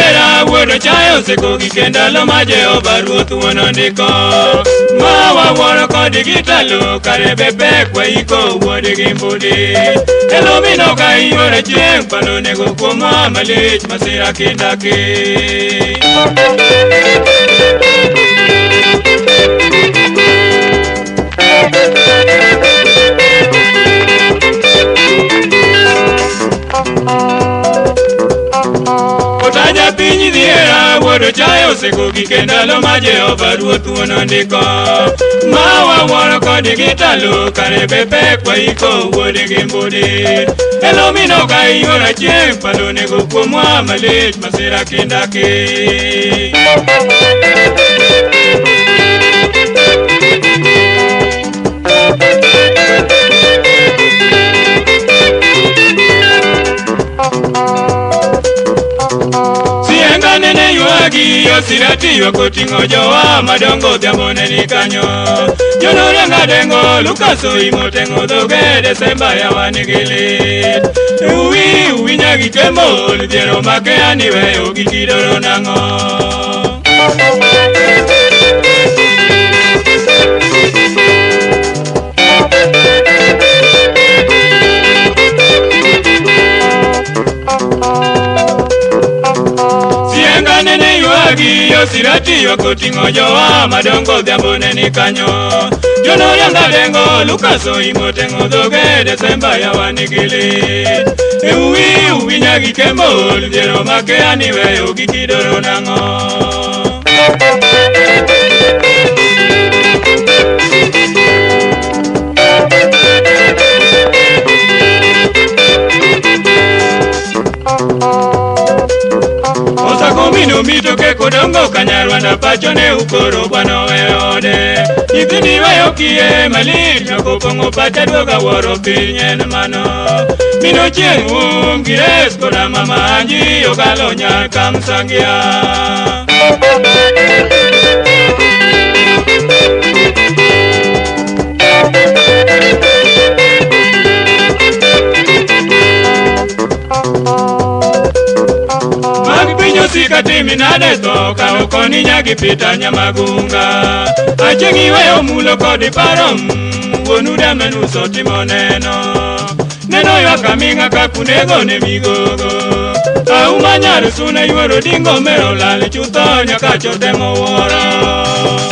diera wuodo chayo seko gikenda lo ma Jehova Ruoth wuono ndiko ma wawuoro kod gitalo kare be pek waiko wuode gi mbudi elo mino ka iore chieng' palo nego kuomwa malich masira kindaki Otaja piny dhiera wuodo chayo seko gikenda lo ma Jehova Ruoth wuono ndiko ma wawuoro kod gitalo kare be pek waiko wuode gi mbudi elo mino ka iora chieng' palo nego kuomwa malich masira kindaki Nene yuagi osirati yokoting'o jowa madongo dhiambone ni kanyo Jonorianga dengo Lukaso imoteng'o dhoge Desemba ya wanigilit Uwi nyagi kembol dhiero make aniweyo gikidoro nang'o Nene yuagi osirati yokoting'o jowa madongo dhiambone ni kanyo Jonorianga dengo Lukaso imoteng'o dhoge Desemba ya wanigilit Uwi nyagi kembol dhiero make aniweyo gikidoro nang'o Mino mito ke kodongo kanyarwanda pacho ne ukoro bwano weode Nyithini wayo kie malit Nokopong'o pacha duoga woro pinyen mano Mino chieng' gires koda mama anji Ogalo nyar kamsangia Sika timi nade toka okoni nyagi pita nyamagunga Acheng'i weyo mulo kodi parom Wonu demenu sotimo Neno yuaka minga kakunego ne migogo Auma nyar sune yuoro dingo mero lali chutho nyaka chotemo woro